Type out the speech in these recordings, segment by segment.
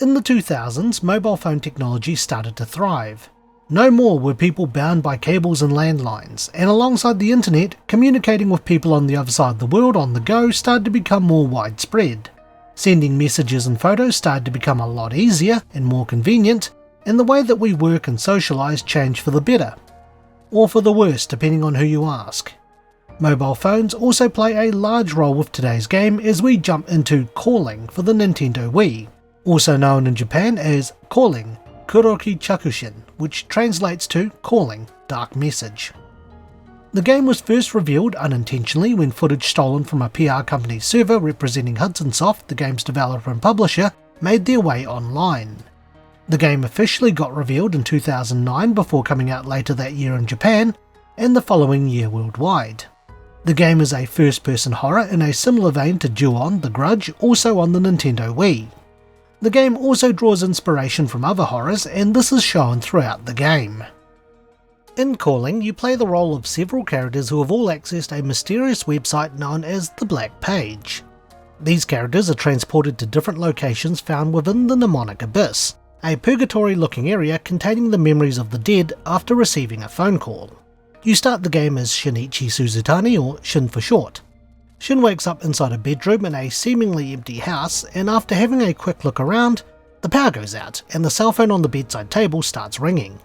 In the 2000s, mobile phone technology started to thrive. No more were people bound by cables and landlines, and alongside the internet, communicating with people on the other side of the world on the go started to become more widespread. Sending messages and photos started to become a lot easier and more convenient, and the way that we work and socialise changed for the better. Or for the worse, depending on who you ask. Mobile phones also play a large role with today's game as we jump into calling for the Nintendo Wii, also known in Japan as calling, Kuroki Chakushin, which translates to calling, dark message. The game was first revealed unintentionally when footage stolen from a PR company's server representing Hudsonsoft, the game's developer and publisher, made their way online. The game officially got revealed in 2009 before coming out later that year in Japan, and the following year worldwide. The game is a first-person horror in a similar vein to Ju-On: The Grudge, also on the Nintendo Wii. The game also draws inspiration from other horrors, and this is shown throughout the game. In Calling, you play the role of several characters who have all accessed a mysterious website known as the Black Page. These characters are transported to different locations found within the Mnemonic Abyss, a purgatory-looking area containing the memories of the dead after receiving a phone call. You start the game as Shinichi Suzutani, or Shin for short. Shin wakes up inside a bedroom in a seemingly empty house, and after having a quick look around, the power goes out and the cell phone on the bedside table starts ringing.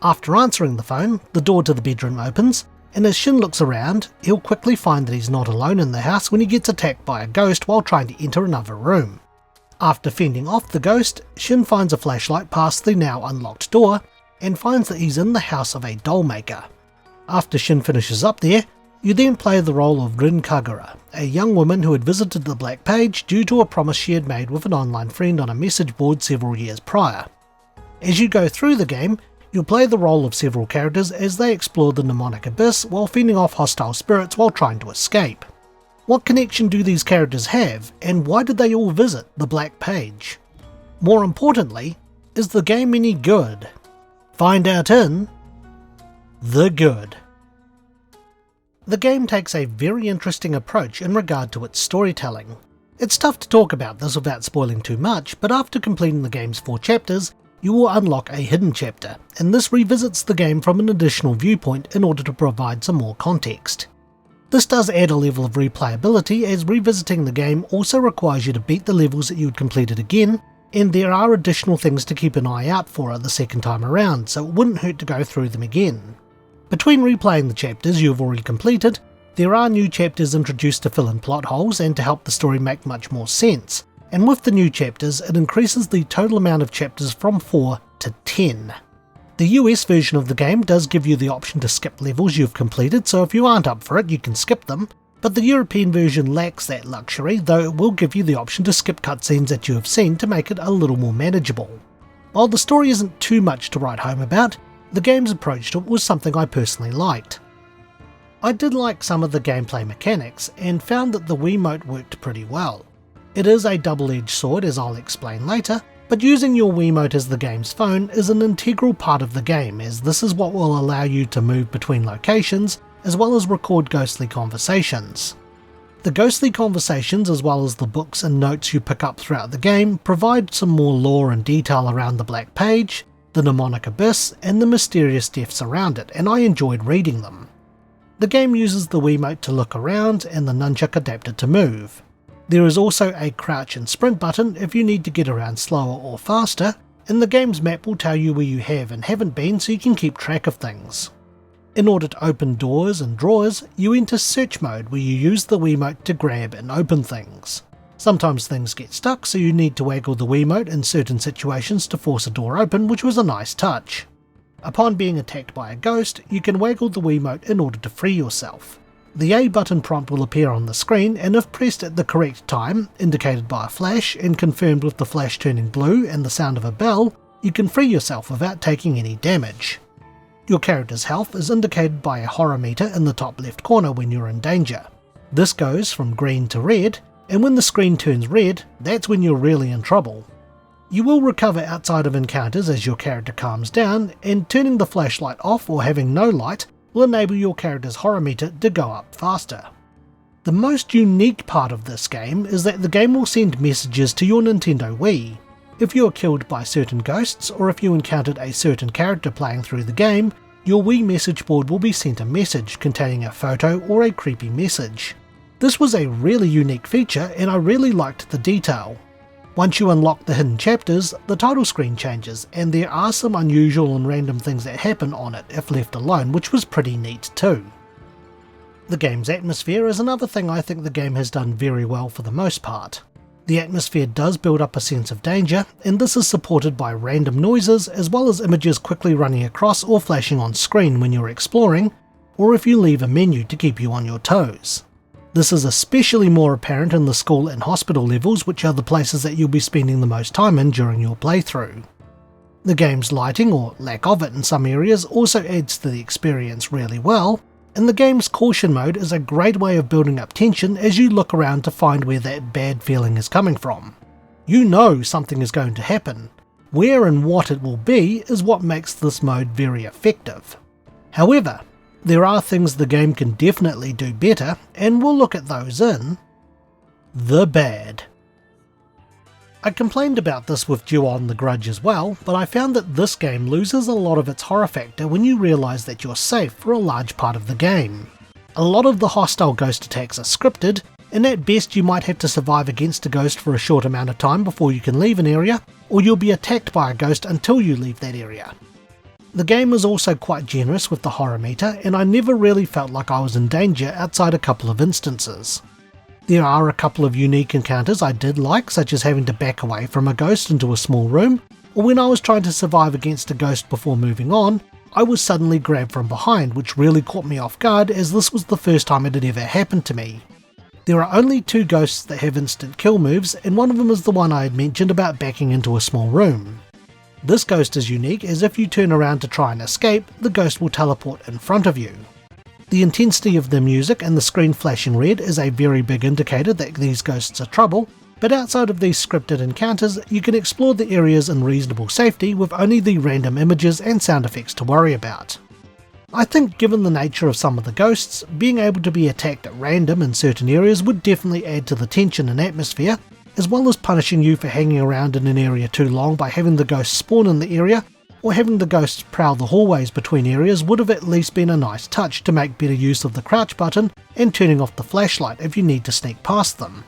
After answering the phone, the door to the bedroom opens, and as Shin looks around, he'll quickly find that he's not alone in the house when he gets attacked by a ghost while trying to enter another room. After fending off the ghost, Shin finds a flashlight past the now unlocked door, and finds that he's in the house of a doll maker. After Shin finishes up there, you then play the role of Rin Kagura, a young woman who had visited the Black Page due to a promise she had made with an online friend on a message board several years prior. As you go through the game, you'll play the role of several characters as they explore the Mnemonic Abyss while fending off hostile spirits while trying to escape. What connection do these characters have, and why did they all visit the Black Page? More importantly, is the game any good? Find out in The Good. The game takes a very interesting approach in regard to its storytelling. It's tough to talk about this without spoiling too much, but after completing the game's 4 chapters, you will unlock a hidden chapter, and this revisits the game from an additional viewpoint in order to provide some more context. This does add a level of replayability, as revisiting the game also requires you to beat the levels that you had completed again, and there are additional things to keep an eye out for the second time around, so it wouldn't hurt to go through them again. Between replaying the chapters you have already completed, there are new chapters introduced to fill in plot holes and to help the story make much more sense, and with the new chapters it increases the total amount of chapters from 4 to 10. The US version of the game does give you the option to skip levels you've completed, so if you aren't up for it you can skip them, but the European version lacks that luxury, though it will give you the option to skip cutscenes that you have seen to make it a little more manageable. While the story isn't too much to write home about, the game's approach to it was something I personally liked. I did like some of the gameplay mechanics, and found that the Wiimote worked pretty well. It is a double-edged sword, as I'll explain later, but using your Wiimote as the game's phone is an integral part of the game, as this is what will allow you to move between locations, as well as record ghostly conversations. The ghostly conversations, as well as the books and notes you pick up throughout the game, provide some more lore and detail around the Black Page, the Mnemonic Abyss, and the mysterious deaths around it, and I enjoyed reading them. The game uses the Wiimote to look around and the nunchuck adapter to move. There is also a crouch and sprint button if you need to get around slower or faster, and the game's map will tell you where you have and haven't been so you can keep track of things. In order to open doors and drawers, you enter search mode where you use the Wiimote to grab and open things. Sometimes things get stuck, so you need to waggle the Wiimote in certain situations to force a door open, which was a nice touch. Upon being attacked by a ghost, you can waggle the Wiimote in order to free yourself. The A button prompt will appear on the screen, and if pressed at the correct time, indicated by a flash and confirmed with the flash turning blue and the sound of a bell, you can free yourself without taking any damage. Your character's health is indicated by a horror meter in the top left corner when you're in danger. This goes from green to red, and when the screen turns red, that's when you're really in trouble. You will recover outside of encounters as your character calms down, and turning the flashlight off or having no light will enable your character's horror meter to go up faster. The most unique part of this game is that the game will send messages to your Nintendo Wii. If you are killed by certain ghosts, or if you encountered a certain character playing through the game, your Wii message board will be sent a message containing a photo or a creepy message. This was a really unique feature and I really liked the detail. Once you unlock the hidden chapters, the title screen changes, and there are some unusual and random things that happen on it if left alone, which was pretty neat too. The game's atmosphere is another thing I think the game has done very well for the most part. The atmosphere does build up a sense of danger, and this is supported by random noises as well as images quickly running across or flashing on screen when you're exploring, or if you leave a menu to keep you on your toes. This is especially more apparent in the school and hospital levels, which are the places that you'll be spending the most time in during your playthrough. The game's lighting, or lack of it in some areas, also adds to the experience really well, and the game's caution mode is a great way of building up tension as you look around to find where that bad feeling is coming from. You know something is going to happen. Where and what it will be is what makes this mode very effective. However, there are things the game can definitely do better, and we'll look at those in the bad. I complained about this with Ju-On the Grudge as well, but I found that this game loses a lot of its horror factor when you realise that you're safe for a large part of the game. A lot of the hostile ghost attacks are scripted, and at best you might have to survive against a ghost for a short amount of time before you can leave an area, or you'll be attacked by a ghost until you leave that area. The game is also quite generous with the horror meter, and I never really felt like I was in danger outside a couple of instances. There are a couple of unique encounters I did like, such as having to back away from a ghost into a small room, or when I was trying to survive against a ghost before moving on, I was suddenly grabbed from behind, which really caught me off guard as this was the first time it had ever happened to me. There are only 2 ghosts that have instant kill moves, and one of them is the one I had mentioned about backing into a small room. This ghost is unique as if you turn around to try and escape, the ghost will teleport in front of you. The intensity of the music and the screen flashing red is a very big indicator that these ghosts are trouble, but outside of these scripted encounters, you can explore the areas in reasonable safety with only the random images and sound effects to worry about. I think given the nature of some of the ghosts, being able to be attacked at random in certain areas would definitely add to the tension and atmosphere, as well as punishing you for hanging around in an area too long by having the ghosts spawn in the area, or having the ghosts prowl the hallways between areas would have at least been a nice touch to make better use of the crouch button and turning off the flashlight if you need to sneak past them.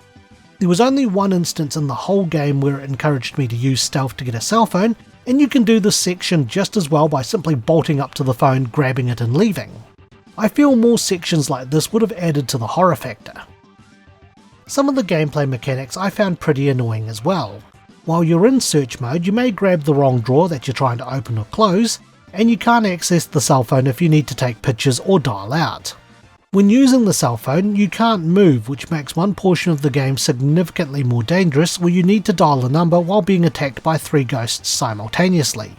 There was only one instance in the whole game where it encouraged me to use stealth to get a cell phone, and you can do this section just as well by simply bolting up to the phone, grabbing it and leaving. I feel more sections like this would have added to the horror factor. Some of the gameplay mechanics I found pretty annoying as well. While you're in search mode, you may grab the wrong drawer that you're trying to open or close, and you can't access the cell phone if you need to take pictures or dial out. When using the cell phone, you can't move, which makes one portion of the game significantly more dangerous where you need to dial a number while being attacked by 3 ghosts simultaneously.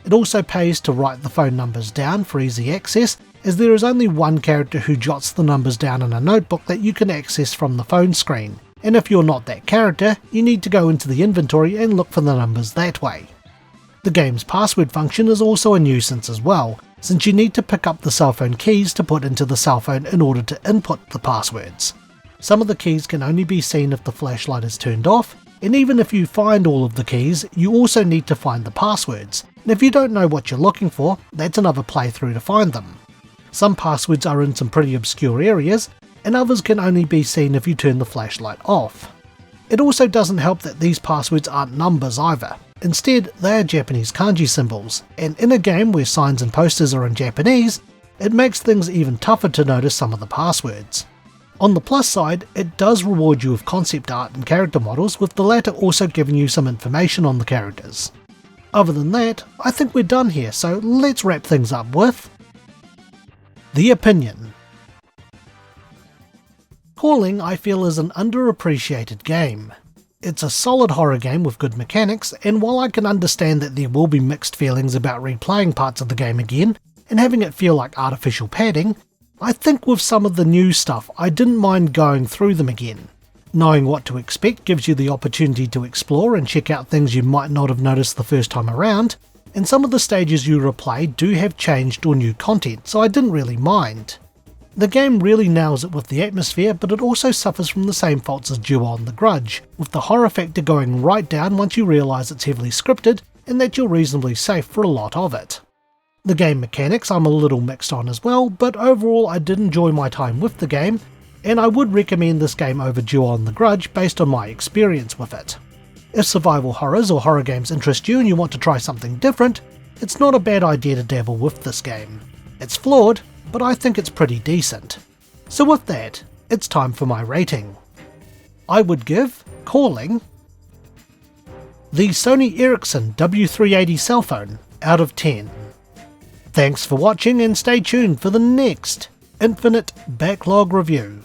It also pays to write the phone numbers down for easy access, as there is only one character who jots the numbers down in a notebook that you can access from the phone screen, and if you're not that character, you need to go into the inventory and look for the numbers that way. The game's password function is also a nuisance as well, since you need to pick up the cell phone keys to put into the cell phone in order to input the passwords. Some of the keys can only be seen if the flashlight is turned off, and even if you find all of the keys, you also need to find the passwords, and if you don't know what you're looking for, that's another playthrough to find them. Some passwords are in some pretty obscure areas, and others can only be seen if you turn the flashlight off. It also doesn't help that these passwords aren't numbers either. Instead, they are Japanese kanji symbols, and in a game where signs and posters are in Japanese, it makes things even tougher to notice some of the passwords. On the plus side, it does reward you with concept art and character models, with the latter also giving you some information on the characters. Other than that, I think we're done here, so let's wrap things up with the opinion. Calling, I feel, is an underappreciated game. It's a solid horror game with good mechanics, and while I can understand that there will be mixed feelings about replaying parts of the game again and having it feel like artificial padding, I think with some of the new stuff I didn't mind going through them again. Knowing what to expect gives you the opportunity to explore and check out things you might not have noticed the first time around, and some of the stages you replay do have changed or new content, so I didn't really mind. The game really nails it with the atmosphere, but it also suffers from the same faults as Ju-On the Grudge, with the horror factor going right down once you realise it's heavily scripted and that you're reasonably safe for a lot of it. The game mechanics I'm a little mixed on as well, but overall I did enjoy my time with the game, and I would recommend this game over Ju-On the Grudge based on my experience with it. If survival horrors or horror games interest you and you want to try something different, it's not a bad idea to dabble with this game. It's flawed, but I think it's pretty decent. So with that, it's time for my rating. I would give Calling the Sony Ericsson W380 cell phone out of 10. Thanks for watching and stay tuned for the next Infinite Backlog review.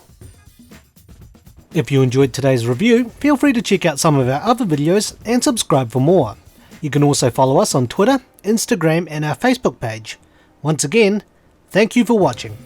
If you enjoyed today's review, feel free to check out some of our other videos and subscribe for more. You can also follow us on Twitter, Instagram and our Facebook page. Once again, thank you for watching.